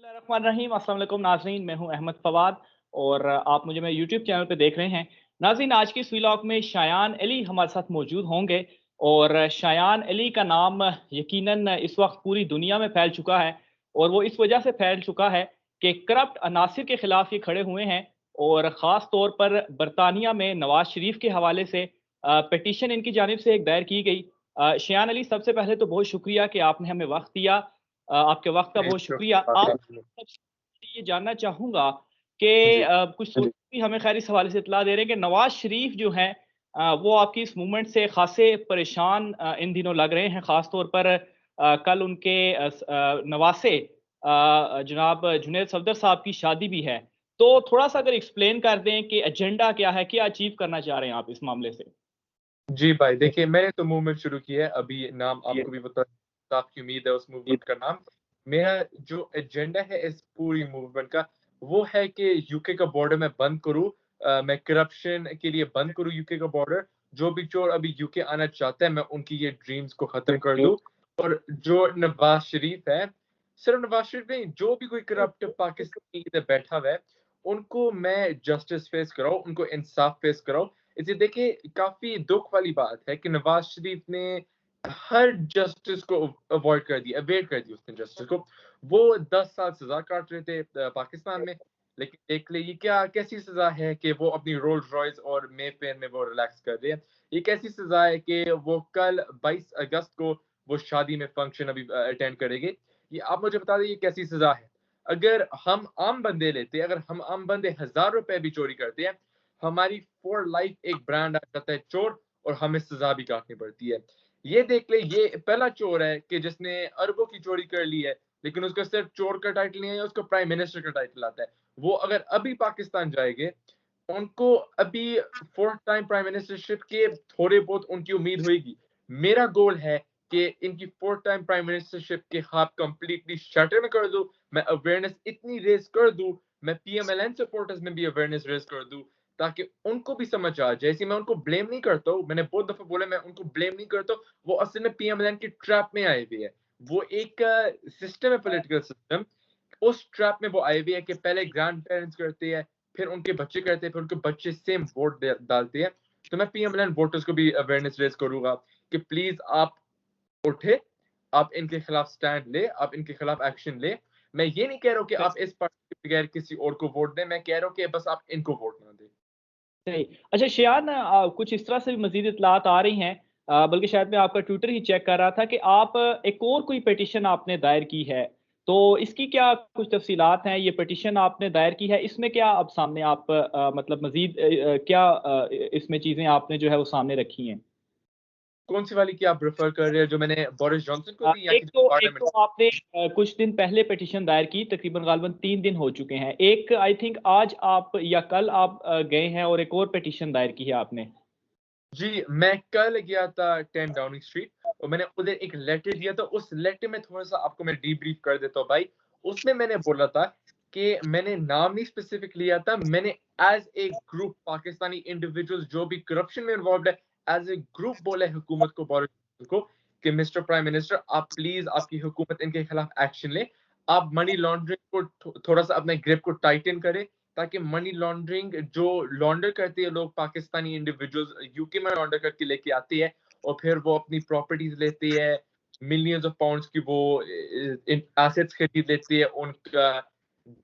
बिस्मिल्लाहिर्रहमानिर्रहीम। अस्सलाम वालेकुम नाज़रीन, मैं हूं अहमद फवाद और आप मुझे मेरे यूट्यूब चैनल पे देख रहे हैं। नाज़रीन, आज की इस व्लॉग में शायान अली हमारे साथ मौजूद होंगे और शायान अली का नाम यकीनन इस वक्त पूरी दुनिया में फैल चुका है और वो इस वजह से फैल चुका है कि करप्ट अनासिर के खिलाफ ये खड़े हुए हैं और ख़ास तौर पर बरतानिया में नवाज शरीफ के हवाले से पिटीशन इनकी जानिब से एक दायर की गई। शायान अली, सबसे पहले तो बहुत शुक्रिया कि आपने हमें वक्त दिया। आपके वक्त का जी, बहुत शुक्रिया। शुक्रिया आप आपका। सबसे ये जानना चाहूँगा कि जी, कुछ सोर्स भी हमें खैर इस हवाले से इत्तला दे रहे हैं कि नवाज़ शरीफ जो हैं वो आपकी इस मूवमेंट से ख़ासे परेशान इन दिनों लग रहे हैं। ख़ास तौर पर कल उनके नवासे जनाब जुनैद सफदर साहब की शादी भी है। तो थोड़ा-सा अगर एक्सप्लेन कर दें कि एजेंडा क्या है? क्या अचीव करना चाह रहे हैं आप इस मामले से? जी भाई देखिए मैंने तो मूवमेंट शुरू की है, अभी नाम आपको भी पता है, आपकी उम्मीद है उस मूवमेंट का नाम। मेरा जो एजेंडा है इस पूरी मूवमेंट का, वो है कि यूके का बॉर्डर मैं बंद करूँ। मैं करप्शन के लिए बंद करूँ यूके का बॉर्डर। जो भी चोर अभी यूके आना चाहता है, मैं उनकी ये ड्रीम्स को खत्म कर दूँ। और जो नवाज़ शरीफ है, सिर्फ नवाज़ शरीफ नहीं, जो भी कोई करप्ट पाकिस्तानी इधर बैठा हुआ है, उनको मैं जस्टिस फेस कराऊँ, उनको इंसाफ फेस कराऊँ। इसे देखिए, काफ़ी दुःख वाली बात है कि नवाज़ शरीफ ने हर जस्टिस को अवॉइड कर दिया, एवेड कर दी उसने जस्टिस को। वो 10 साल सज़ा काट रहे थे पाकिस्तान में, लेकिन देख ले ये क्या कैसी सज़ा है कि वो अपनी रोल्स-रॉयस और मेफेयर में वो रिलैक्स कर रहे हैं। ये कैसी सज़ा है कि वो कल 22 अगस्त को वो शादी में फंक्शन अभी अटेंड करेंगे। ये आप मुझे बता दें ये कैसी सज़ा है? अगर हम आम बंदे लेते हैं, अगर हम आम बंदे ₹1000 भी चोरी करते हैं, हमारी फॉर लाइफ एक ब्रांड आ जाता है चोर और हमें सज़ा भी काटनी पड़ती है। ये देख ले, ये पहला चोर है कि जिसने अरबों की चोरी कर ली है, लेकिन उसका सिर्फ चोर का टाइटल नहीं है, उसको प्राइम मिनिस्टर का टाइटल आता है। वो अगर अभी पाकिस्तान जाएँगे, उनको अभी 4th टाइम प्राइम मिनिस्टरशिप के थोड़े बहुत उनकी उम्मीद होएगी। मेरा गोल है कि इनकी 4th टाइम प्राइम मिनिस्टरशिप के ख़्वाब कंप्लीटली शटर में कर दूँ। मैं अवेयरनेस इतनी रेज़ कर दूँ, मैं पीएमएलएन सपोर्टर्स में भी अवेयरनेस रेज़ कर दूँ, ताकि उनको भी समझ आ जाए। ऐसे मैं उनको ब्लेम नहीं करता हूँ, मैंने बहुत दफ़ा बोला मैं उनको ब्लेम नहीं करता हूँ, वो असल में पीएमएलएन की ट्रैप में आए हुए हैं। वो एक सिस्टम है, पॉलिटिकल सिस्टम, उस ट्रैप में वो आए हुए हैं कि पहले ग्रैंड-पेरेंट्स करते हैं, फिर उनके बच्चे करते हैं, फिर उनके बच्चे सेम वोट दे डालते हैं। तो मैं पीएमएलएन वोटर्स को भी अवेयरनेस रेज़ करूँगा कि प्लीज़ आप उठे, आप इनके खिलाफ स्टैंड लें, आप इनके खिलाफ एक्शन लें। मैं ये नहीं कह रहा हूँ कि आप इस पार्टी के बगैर किसी और को वोट दें, मैं कह रहा हूँ कि बस आप इनको वोट ना दें। सही। अच्छा शियान, कुछ इस तरह से भी मज़ीद इत्तलात आ रही हैं, बल्कि शायद मैं आपका ट्विटर ही चेक कर रहा था कि आप एक और कोई पिटीशन आपने दायर की है। तो इसकी क्या कुछ तफ़सीलात हैं? ये पिटीशन आपने दायर की है, इसमें क्या अब सामने आप मतलब मज़ीद क्या इसमें चीज़ें आपने जो है वो सामने रखी हैं? कौन-सी वाली की आप रेफर कर रहे हैं, जो मैंने बोरिस जॉनसन को दी या कि एक जो तो पार्लियामेंट। आपने कुछ दिन पहले पिटीशन दायर की, तकरीबन गालबन 3 दिन हो चुके हैं। एक आई थिंक आज आप या कल आप गए हैं और एक और पिटीशन दायर की है आपने। जी, मैं कल गया था 10 डाउनिंग स्ट्रीट और मैंने उधर एक लेटर दिया था। उस लेटर में थोड़ा-सा आपको मैं डीब्रीफ कर देता हूँ भाई। उसमें मैंने बोला था कि मैंने नाम नहीं स्पेसिफिक लिया था, मैंने as a group Pakistani individuals जो भी करप्शन में इन्वॉल्व्ड है, एज़ ए ग्रुप बोला है हुकूमत को, बोरिस जॉनसन को कि मिस्टर प्राइम मिनिस्टर, आप प्लीज़ आपकी हुकूमत इनके खिलाफ एक्शन ले। आप मनी लॉन्ड्रिंग को थोड़ा-सा अपने ग्रिप को टाइटन करें, ताकि मनी लॉन्ड्रिंग जो लॉन्डर करते हैं लोग, पाकिस्तानी इंडिविजुअल्स यूके में लॉन्डर करके लेके आती है और फिर वो अपनी प्रॉपर्टीज लेती है, मिलियंस ऑफ पाउंड्स की वो एसेट्स खरीद लेती है, उनका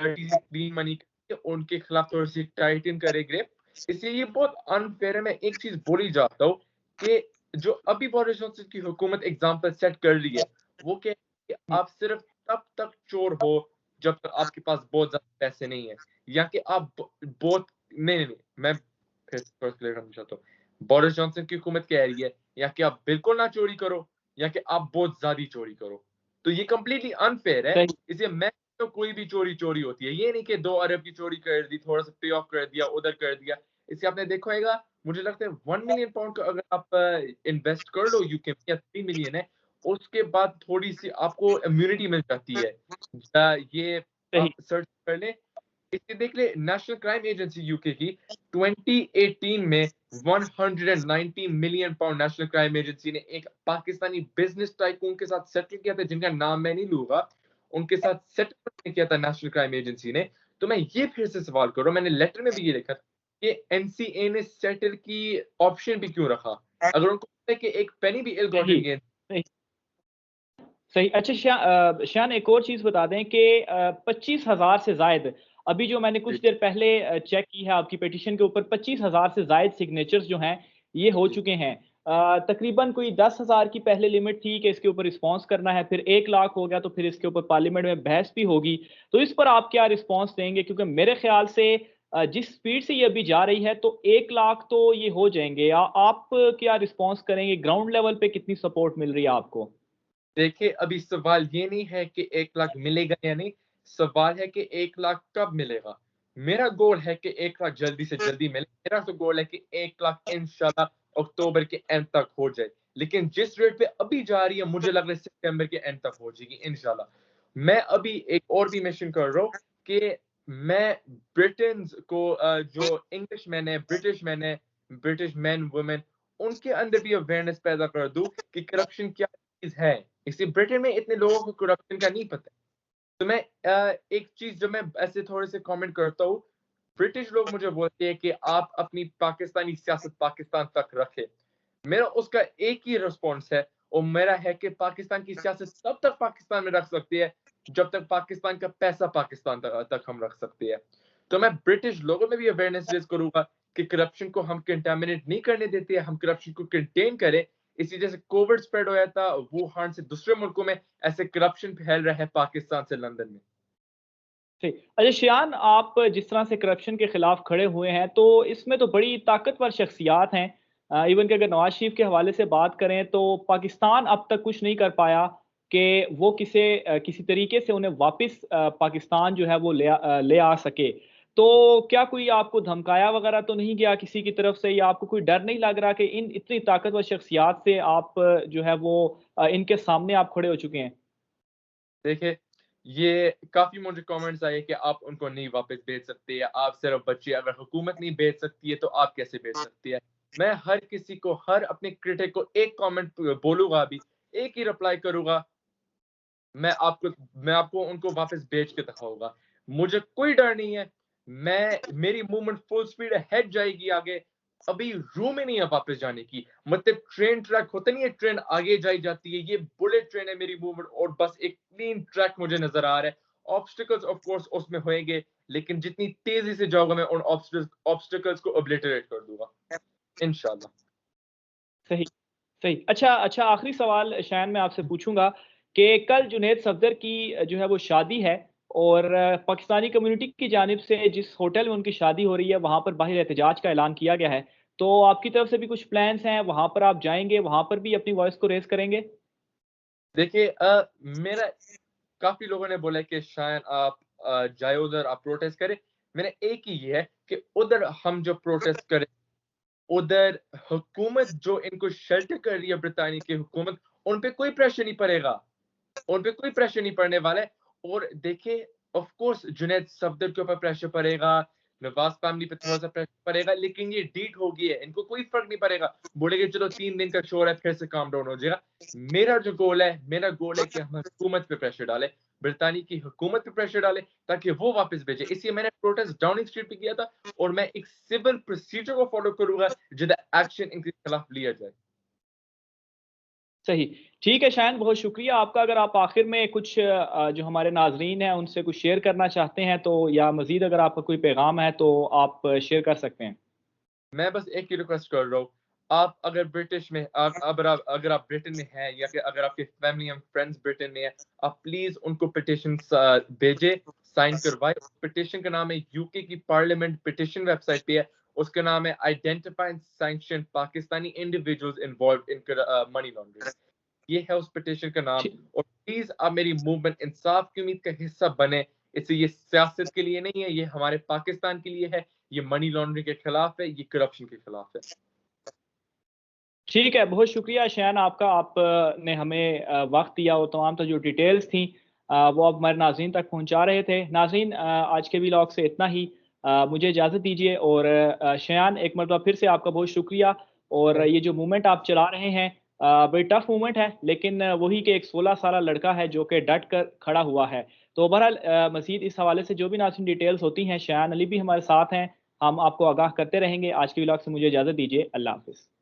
डर्टी क्लीन मनी उनके खिलाफ थोड़ी सी टाइटन करे ग्रिप। इसलिए ये बहुत अनफेयर है। मैं एक चीज बोल ही जाता हूँ कि जो अभी बोरिस जॉनसन की हुकूमत एग्जाम्पल सेट कर रही है, वो क्या है कि आप सिर्फ तब तक चोर हो जब तक आपके पास बहुत ज्यादा पैसे नहीं है, या कि आप बहुत नहीं, मैं फिर थोड़ा क्लियर करना चाहता हूँ। बोरिस जॉनसन की हुकूमत कह रही है या कि आप बिल्कुल ना चोरी करो या कि आप बहुत ज़्यादा चोरी करो। तो ये कंप्लीटली अनफेयर है। सही। इसलिए मैं तो कोई भी चोरी चोरी होती है। ये नहीं कि 2 अरब की चोरी कर दी, थोड़ा-सा पे ऑफ कर दिया, उधर कर दिया। इससे आपने देखा होगा, मुझे लगता है 1 मिलियन पाउंड का अगर आप इन्वेस्ट कर लो यूके में, या 3 मिलियन है, उसके बाद थोड़ी-सी आपको इम्यूनिटी मिल जाती है। ये सही। आप सर्च कर लें। इसलिए देख ले, नेशनल क्राइम एजेंसी यूके की 2018 में 190 million pound national crime agency ने एक पाकिस्तानी बिजनेस टाइकून के साथ सेटल किया था, जिनका नाम मैं नहीं लूंगा। उनके साथ सेटलमेंट किया था नेशनल क्राइम एजेंसी ने। तो मैं ये फिर से सवाल कर रहा हूँ, मैंने लेटर में भी ये लिखा था कि एनसीए ने सेटल की ऑप्शन भी क्यों रखा, अगर उनको लगता है कि एक पेनी भी इल सही गॉटन गेन। सही सही। अच्छा शान, एक और चीज़ बता दें कि 25,000 से ज़ायद, अभी जो मैंने कुछ जी देर पहले चेक की है आपकी पिटीशन के ऊपर, 25,000 से ज़ायद सिग्नेचर्स जो हैं ये हो जी चुके हैं। तकरीबन कोई 10,000 की पहले लिमिट थी कि इसके ऊपर रिस्पॉन्स करना है, फिर 1 लाख हो गया, तो फिर इसके ऊपर पार्लियामेंट में बहस भी होगी। तो इस पर आप क्या रिस्पॉन्स देंगे? क्योंकि मेरे ख्याल से जिस स्पीड से ये अभी जा रही है तो 1 लाख तो ये हो जाएँगे। आप क्या रिस्पॉन्स करेंगे? ग्राउंड लेवल पे कितनी सपोर्ट मिल रही है आपको? देखिए, अभी सवाल ये नहीं है कि 1 लाख मिलेगा या नहीं, सवाल है कि 1 लाख कब मिलेगा। मेरा गोल है कि 1 लाख जल्दी से जल्दी मिले। मेरा तो गोल है कि 1 लाख इंशाल्लाह अक्टूबर के एंड तक हो जाए। लेकिन जिस रेट पे अभी जा रही है, मुझे लग रहा है सितंबर के एंड तक हो जाएगी इंशाल्लाह। मैं अभी एक और भी मिशन कर रहा हूँ कि मैं ब्रिटेन्स को जो इंग्लिश मैन है, ब्रिटिश मैन, वुमेन, उनके अंदर भी अवेयरनेस पैदा कर दूँ कि करप्शन क्या चीज़ है। इसी ब्रिटेन में इतने लोगों को करप्शन का नहीं पता। तो मैं एक चीज जो मैं ऐसे थोड़े से कमेंट करता हूँ, ब्रिटिश लोग मुझे बोलते हैं कि आप अपनी पाकिस्तानी सियासत पाकिस्तान तक रखें। मेरा उसका एक ही रिस्पॉन्स है, और मेरा है कि पाकिस्तान की सियासत तब तक पाकिस्तान में रख सकती है जब तक पाकिस्तान का पैसा पाकिस्तान तक हम रख सकते हैं। तो मैं ब्रिटिश लोगों में भी अवेयरनेस रेज करूंगा कि करप्शन को हम कंटामिनेट नहीं करने देते हैं, हम करप्शन को कंटेन करें। इसी जैसे कोविड स्प्रेड होया था वुहान से दूसरे मुल्कों में, ऐसे करप्शन फैल रहा है पाकिस्तान से लंदन में। ठीक। अच्छा शियान, आप जिस तरह से करप्शन के खिलाफ खड़े हुए हैं, तो इसमें तो बड़ी ताकतवर शख्सियात हैं। इवन कि अगर नवाज शरीफ के हवाले से बात करें तो पाकिस्तान अब तक कुछ नहीं कर पाया कि वो किसी तरीके से उन्हें वापस पाकिस्तान जो है वो ले आ सके। तो क्या कोई आपको धमकाया वगैरह तो नहीं गया किसी की तरफ से, या आपको कोई डर नहीं लग रहा कि इन इतनी ताकतवर शख्सियात से आप जो है वो इनके सामने आप खड़े हो चुके हैं? देखिए, ये काफ़ी मुझे कमेंट्स आए कि आप उनको नहीं वापस भेज सकते, या आप सिर्फ बच्चे, अगर हुकूमत नहीं भेज सकती है तो आप कैसे भेज सकती है। मैं हर किसी को, हर अपने क्रिटिक को एक कमेंट बोलूँगा अभी, एक ही रिप्लाई करूँगा, मैं आपको मैं आपको उनको वापस भेज के दिखाऊँगा। मुझे कोई डर नहीं है, मेरी मूवमेंट फुल स्पीड अहेड जाएगी आगे, अभी रूम ही नहीं है वापस जाने की। मतलब ट्रेन ट्रैक होता नहीं है, ट्रेन आगे जाई जाती है, ये बुलेट ट्रेन है मेरी मूवमेंट, और बस एक क्लीन ट्रैक मुझे नज़र आ रहा है। ऑब्स्टिकल्स ऑफ कोर्स उसमें होएँगे, लेकिन जितनी तेज़ी से जाऊँगा मैं उन ऑब्स्टिकल्स को ओब्लिटरेट कर दूँगा, इंशाल्लाह। सही, सही। अच्छा अच्छा, आखिरी सवाल शायद मैं आपसे पूछूँगा कि कल जुनैद सफदर की जो है वो शादी है, और पाकिस्तानी कम्युनिटी की जानिब से जिस होटल में उनकी शादी हो रही है, वहाँ पर बाहिर एहतजाज का ऐलान किया गया है। तो आपकी तरफ से भी कुछ प्लान्स हैं, वहाँ पर आप जाएँगे, वहाँ पर भी अपनी वॉइस को रेज़ करेंगे? देखिए, मेरा काफ़ी लोगों ने बोला है कि शायद आप जाएँ उधर, आप प्रोटेस्ट करें। मेरा एक ही ये है कि उधर हम जो प्रोटेस्ट करें, उधर हुकूमत जो इनको शेल्टर कर रही है, ब्रितानी की हुकूमत, उन पे कोई प्रेशर नहीं पड़ेगा। उन पे कोई प्रेशर नहीं पड़ने वाला है। और देखिए, ऑफ कोर्स जुनैद सफदर के ऊपर प्रेशर पड़ेगा, नवाज़ फैमिली पे थोड़ा-सा प्रेशर पड़ेगा, लेकिन ये डीड हो गई है, इनको कोई फ़र्क नहीं पड़ेगा। बोलेंगे चलो 3 दिन का शो है, फिर से काम डाउन हो जाएगा। मेरा गोल है कि हम हुकूमत पे प्रेशर डालें, ब्रितानी की हुकूमत पे प्रेशर डालें, ताकि वो वापस भेजे। इसलिए मैंने प्रोटेस्ट डाउनिंग स्ट्रीट पे किया था, और मैं एक सिविल प्रोसीजर को फॉलो करूँगा, जिसदा एक्शन इनके खिलाफ लिया जाए। सही। ठीक है शायन, बहुत शुक्रिया आपका। अगर आप आखिर में कुछ जो हमारे नाज़रीन हैं उनसे कुछ शेयर करना चाहते हैं तो, या मज़ीद अगर आपका कोई पैगाम है तो आप शेयर कर सकते हैं। मैं बस एक ही रिक्वेस्ट कर रहा हूँ, आप अगर ब्रिटिश में आप अगर आप ब्रिटेन में हैं, या कि अगर आपके फैमिली एंड फ्रेंड्स ब्रिटेन में हैं, आप प्लीज़ उनको पिटिशन्स भेजें, साइन करवाएँ। पिटिशन का नाम है, यूके की पार्लियामेंट पिटिशन वेबसाइट पे है, उसका नाम है identify and sanction Pakistani individuals involved in money laundering. ये है उस पिटिशन का नाम। ठी और प्लीज़ आप मेरी मूवमेंट इंसाफ की उम्मीद का हिस्सा बने। इससे ये सियासत के लिए नहीं है, ये हमारे पाकिस्तान के लिए है, ये मनी लॉन्ड्रिंग के खिलाफ है, ये करप्शन के खिलाफ है। ठीक है, बहुत शुक्रिया शायन आपका। आपने हमें वक़्त दिया और तमाम जो डिटेल्स थी वो आप हमारे नाज़रीन तक पहुँचा रहे थे। नाज़रीन, आज के व्लॉग से इतना ही। मुझे इजाज़त दीजिए, और शायान एक मरतबा फिर से आपका बहुत शुक्रिया। और थैंक ये जो मूवमेंट आप चला रहे हैं, बड़ी टफ मोमेंट है, लेकिन वही कि एक 16 साला लड़का है जो कि डट कर खड़ा हुआ है। तो बहरहाल मज़ीद इस हवाले से जो भी नाज़रीन डिटेल्स होती हैं, शायान अली भी हमारे साथ हैं, हम आपको आगाह करते रहेंगे। आज के व्लॉग से मुझे इजाज़त दीजिए। अल्लाह हाफ़िज़।